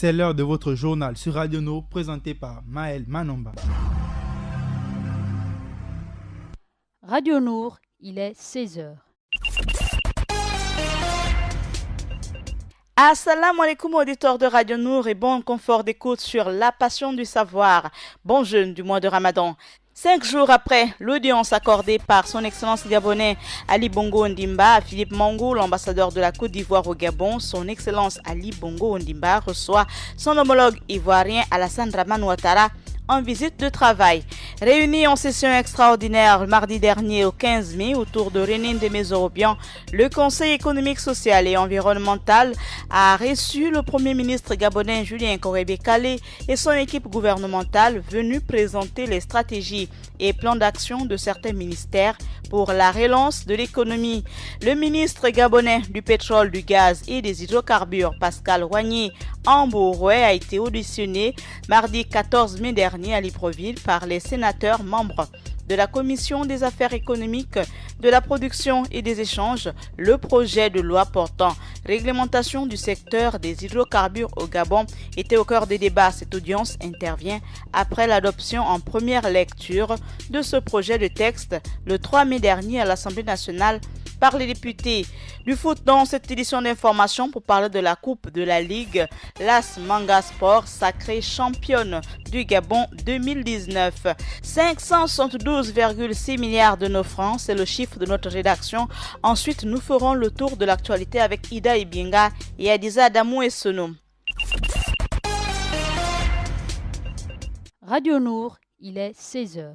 C'est l'heure de votre journal sur Radio Nour présenté par Maël Manomba. Radio Nour, il est 16h. Assalamu alaikum auditeurs de Radio Nour et bon confort d'écoute sur la passion du savoir. Bon jeûne du mois de Ramadan. 5 jours après l'audience accordée par son excellence gabonais Ali Bongo Ondimba à Philippe Mangou, l'ambassadeur de la Côte d'Ivoire au Gabon, son excellence Ali Bongo Ondimba reçoit son homologue ivoirien Alassane Dramane Ouattara en visite de travail. Réunis en session extraordinaire le mardi dernier au 15 mai autour de Rénine de Mézorobian, le Conseil économique, social et environnemental a reçu le Premier ministre gabonais Julien Korébé-Kalé et son équipe gouvernementale venue présenter les stratégies et plans d'action de certains ministères pour la relance de l'économie. Le ministre gabonais du pétrole, du gaz et des hydrocarbures, Pascal Wagné-Ambouroué, a été auditionné mardi 14 mai dernier à Libreville par les sénateurs membres de la Commission des affaires économiques, de la production et des échanges. Le projet de loi portant réglementation du secteur des hydrocarbures au Gabon était au cœur des débats. Cette audience intervient après l'adoption en première lecture de ce projet de texte le 3 mai dernier à l'Assemblée nationale par les députés. Du foot dans cette édition d'information pour parler de la Coupe de la Ligue, l'AS Manga Sport sacrée championne du Gabon 2019. 572,6 milliards de nos francs, c'est le chiffre de notre rédaction. Ensuite, nous ferons le tour de l'actualité avec Ida Ibinga et Adiza Damou et Sono. Radio Nour, il est 16h.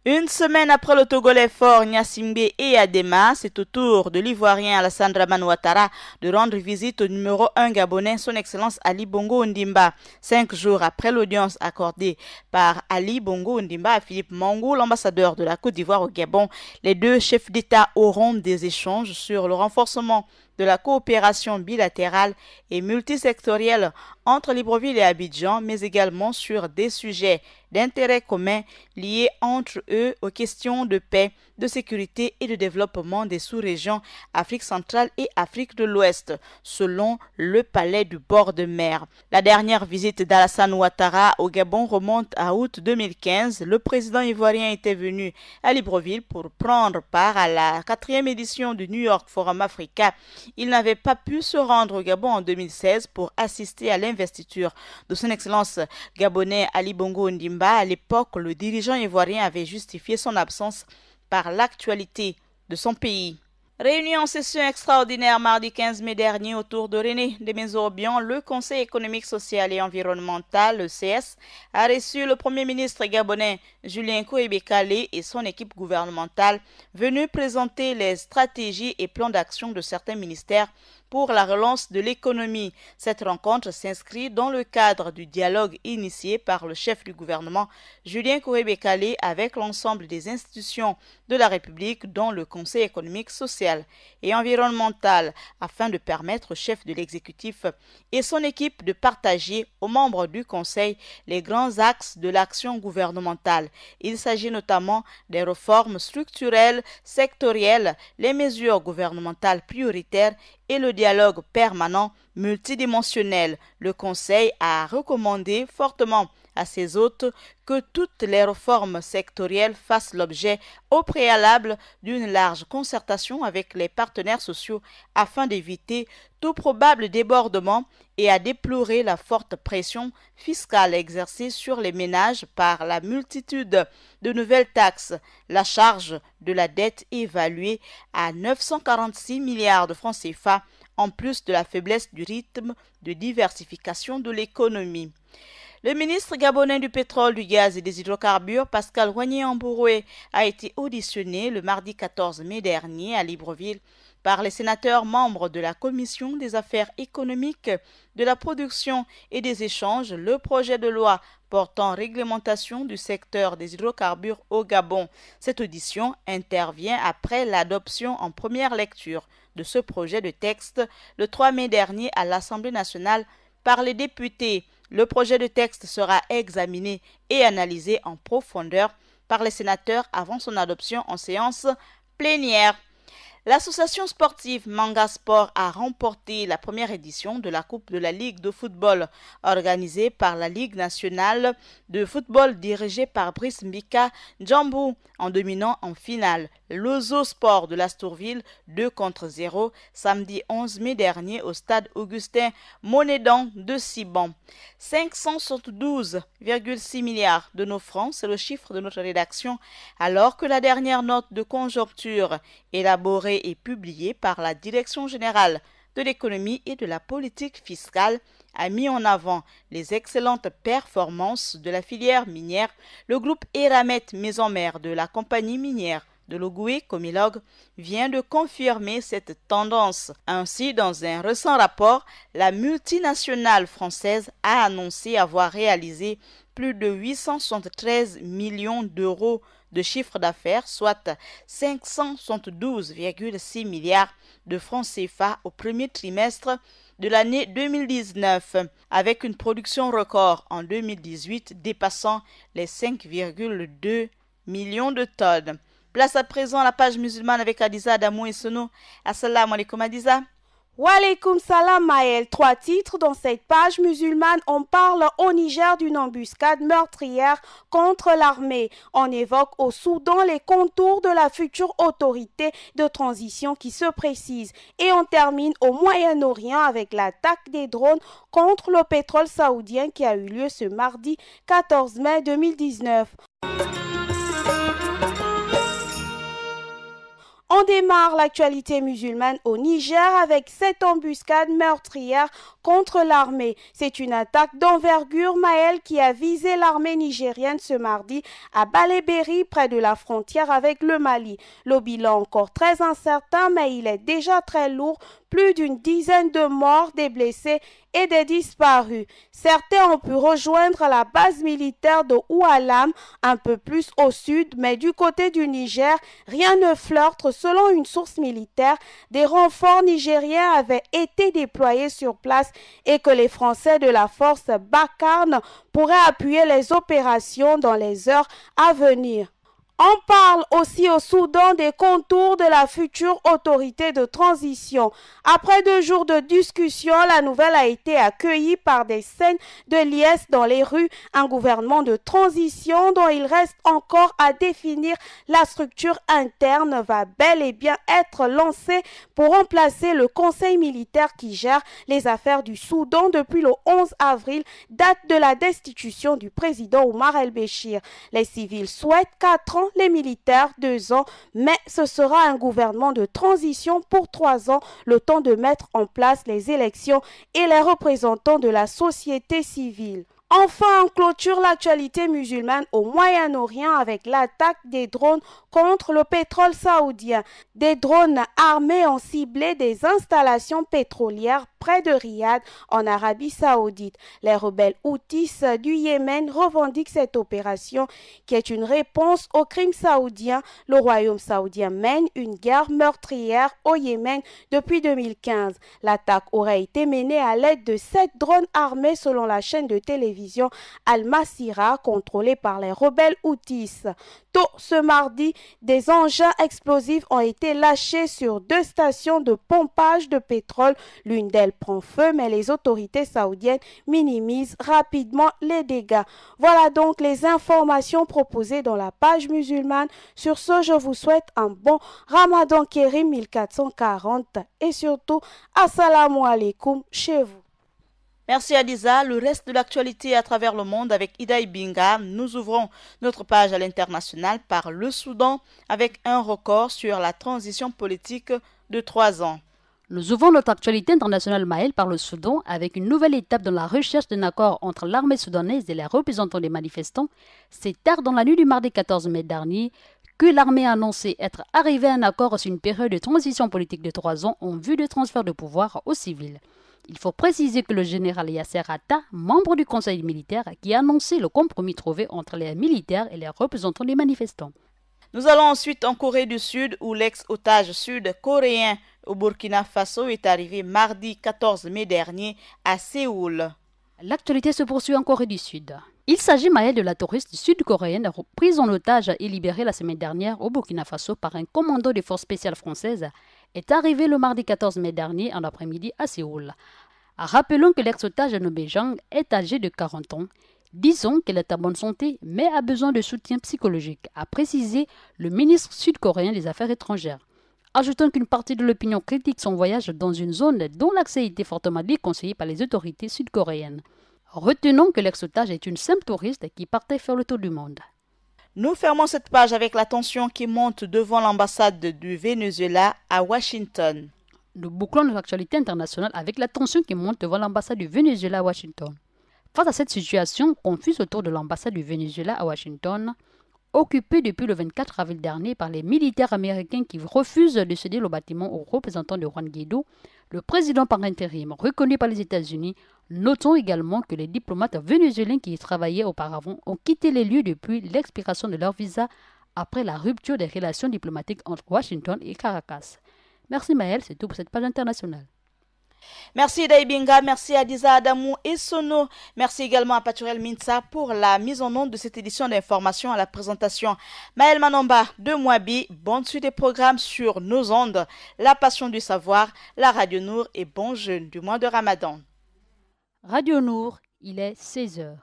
Une semaine après le Togolais fort Gnassingbé et Adema, c'est au tour de l'Ivoirien Alassane Dramane Ouattara de rendre visite au numéro 1 gabonais, son excellence Ali Bongo Ondimba. 5 jours après l'audience accordée par Ali Bongo Ondimba à Philippe Mangou, l'ambassadeur de la Côte d'Ivoire au Gabon, les deux chefs d'État auront des échanges sur le renforcement de la coopération bilatérale et multisectorielle entre Libreville et Abidjan, mais également sur des sujets d'intérêt commun liés entre eux aux questions de paix, de sécurité et de développement des sous-régions Afrique centrale et Afrique de l'Ouest, selon le palais du bord de mer. La dernière visite d'Alassane Ouattara au Gabon remonte à août 2015. Le président ivoirien était venu à Libreville pour prendre part à la 4e édition du New York Forum Africa. Il n'avait pas pu se rendre au Gabon en 2016 pour assister à l'investiture de son excellence gabonais Ali Bongo Ondimba. À l'époque, le dirigeant ivoirien avait justifié son absence par l'actualité de son pays. Réuni en session extraordinaire mardi 15 mai dernier autour de René de Mézorobian, le Conseil économique, social et environnemental, le CS, a reçu le Premier ministre gabonais Julien Korébé-Kalé et son équipe gouvernementale venus présenter les stratégies et plans d'action de certains ministères pour la relance de l'économie. Cette rencontre s'inscrit dans le cadre du dialogue initié par le chef du gouvernement Julien Korébé-Kalé avec l'ensemble des institutions de la République, dont le Conseil économique, social et environnemental, afin de permettre au chef de l'exécutif et son équipe de partager aux membres du Conseil les grands axes de l'action gouvernementale. Il s'agit notamment des réformes structurelles, sectorielles, les mesures gouvernementales prioritaires et le dialogue permanent multidimensionnel. Le Conseil a recommandé fortement à ses hôtes que toutes les réformes sectorielles fassent l'objet au préalable d'une large concertation avec les partenaires sociaux afin d'éviter tout probable débordement et à déplorer la forte pression fiscale exercée sur les ménages par la multitude de nouvelles taxes, la charge de la dette évaluée à 946 milliards de francs CFA, en plus de la faiblesse du rythme de diversification de l'économie. Le ministre gabonais du pétrole, du gaz et des hydrocarbures, Pascal Wagné-Ambouroué, a été auditionné le mardi 14 mai dernier à Libreville par les sénateurs membres de la Commission des affaires économiques, de la production et des échanges. Le projet de loi portant réglementation du secteur des hydrocarbures au Gabon. Cette audition intervient après l'adoption en première lecture de ce projet de texte le 3 mai dernier à l'Assemblée nationale par les députés. Le projet de texte sera examiné et analysé en profondeur par les sénateurs avant son adoption en séance plénière. L'association sportive Manga Sport a remporté la première édition de la Coupe de la Ligue de football organisée par la Ligue nationale de football dirigée par Brice Mbika Djambou en dominant en finale l'Ozo Sport de l'Astourville 2-0 samedi 11 mai dernier au stade Augustin Monédan de Siban. 572,6 milliards de nos francs, c'est le chiffre de notre rédaction, alors que la dernière note de conjoncture élaborée et publiée par la Direction générale de l'économie et de la politique fiscale a mis en avant les excellentes performances de la filière minière. Le groupe Eramet Maison Mère de la compagnie minière de l'Ogooué Comilogue vient de confirmer cette tendance. Ainsi, dans un récent rapport, la multinationale française a annoncé avoir réalisé plus de 873 millions d'euros de chiffre d'affaires, soit 572,6 milliards de francs CFA au premier trimestre de l'année 2019, avec une production record en 2018 dépassant les 5,2 millions de tonnes. Place à présent à la page musulmane avec Adiza Adamou et Sono. Assalamu alaikum Adiza. Wa alaykoum salam Maël. 3 titres dans cette page musulmane. On parle au Niger d'une embuscade meurtrière contre l'armée. On évoque au Soudan les contours de la future autorité de transition qui se précise. Et on termine au Moyen-Orient avec l'attaque des drones contre le pétrole saoudien qui a eu lieu ce mardi 14 mai 2019. On démarre l'actualité musulmane au Niger avec cette embuscade meurtrière contre l'armée. C'est une attaque d'envergure, Maël, qui a visé l'armée nigérienne ce mardi à Balébéry, près de la frontière avec le Mali. Le bilan encore très incertain, mais il est déjà très lourd. Plus d'une dizaine de morts, des blessés et des disparus. Certains ont pu rejoindre la base militaire de Oualam, un peu plus au sud, mais du côté du Niger, rien ne flirte. Selon une source militaire, des renforts nigériens avaient été déployés sur place et que les Français de la force Bakarne pourraient appuyer les opérations dans les heures à venir. On parle aussi au Soudan des contours de la future autorité de transition. Après 2 jours de discussion, la nouvelle a été accueillie par des scènes de liesse dans les rues. Un gouvernement de transition dont il reste encore à définir la structure interne va bel et bien être lancé pour remplacer le conseil militaire qui gère les affaires du Soudan depuis le 11 avril, date de la destitution du président Omar el-Béchir. Les civils souhaitent 4 ans, les militaires 2 ans, mais ce sera un gouvernement de transition pour 3 ans, le temps de mettre en place les élections et les représentants de la société civile. Enfin, on clôture l'actualité musulmane au Moyen-Orient avec l'attaque des drones contre le pétrole saoudien. Des drones armés ont ciblé des installations pétrolières près de Riyad, en Arabie Saoudite. Les rebelles Houthis du Yémen revendiquent cette opération qui est une réponse aux crimes saoudiens. Le royaume saoudien mène une guerre meurtrière au Yémen depuis 2015. L'attaque aurait été menée à l'aide de 7 drones armés selon la chaîne de télévision Al-Masira contrôlée par les rebelles Houthis. Tôt ce mardi, des engins explosifs ont été lâchés sur 2 stations de pompage de pétrole. L'une d'elles prend feu, mais les autorités saoudiennes minimisent rapidement les dégâts. Voilà donc les informations proposées dans la page musulmane. Sur ce, je vous souhaite un bon Ramadan Kérim 1440 et surtout, assalamu alaikum chez vous. Merci Adiza. Le reste de l'actualité à travers le monde avec Ida Ibinga. Nous ouvrons notre page à l'international par le Soudan avec un record sur la transition politique de 3 ans. Nous ouvrons notre actualité internationale Maël par le Soudan avec une nouvelle étape dans la recherche d'un accord entre l'armée soudanaise et les représentants des manifestants. C'est tard dans la nuit du mardi 14 mai dernier que l'armée a annoncé être arrivée à un accord sur une période de transition politique de 3 ans en vue de transfert de pouvoir aux civils. Il faut préciser que le général Yasser Atta, membre du conseil militaire, qui a annoncé le compromis trouvé entre les militaires et les représentants des manifestants. Nous allons ensuite en Corée du Sud où l'ex-otage sud-coréen au Burkina Faso est arrivé mardi 14 mai dernier à Séoul. L'actualité se poursuit en Corée du Sud. Il s'agit Maël de la touriste sud-coréenne prise en otage et libérée la semaine dernière au Burkina Faso par un commando des forces spéciales françaises est arrivé le mardi 14 mai dernier en après-midi à Séoul. Rappelons que l'ex-otage nommé Jang est âgé de 40 ans. Disons qu'elle est en bonne santé, mais a besoin de soutien psychologique, a précisé le ministre sud-coréen des Affaires étrangères. Ajoutons qu'une partie de l'opinion critique son voyage dans une zone dont l'accès était fortement déconseillé par les autorités sud-coréennes. Retenons que l'ex-otage est une simple touriste qui partait faire le tour du monde. Nous fermons cette page avec la tension qui monte devant l'ambassade du Venezuela à Washington. Nous bouclons notre actualité internationale avec la tension qui monte devant l'ambassade du Venezuela à Washington. Face à cette situation confuse autour de l'ambassade du Venezuela à Washington, occupée depuis le 24 avril dernier par les militaires américains qui refusent de céder le bâtiment aux représentants de Juan Guaido, le président par intérim reconnu par les États-Unis, notons également que les diplomates vénézuéliens qui y travaillaient auparavant ont quitté les lieux depuis l'expiration de leur visa après la rupture des relations diplomatiques entre Washington et Caracas. Merci Maël, c'est tout pour cette page internationale. Merci Daibinga, merci à Diza Adamou et Sono. Merci également à Paturel Minsa pour la mise en onde de cette édition d'information à la présentation. Maël Manomba de Mouabi, bonne suite des programmes sur nos ondes, la passion du savoir, la Radio Nour et bon jeûne du mois de Ramadan. Radio Nour, il est 16h.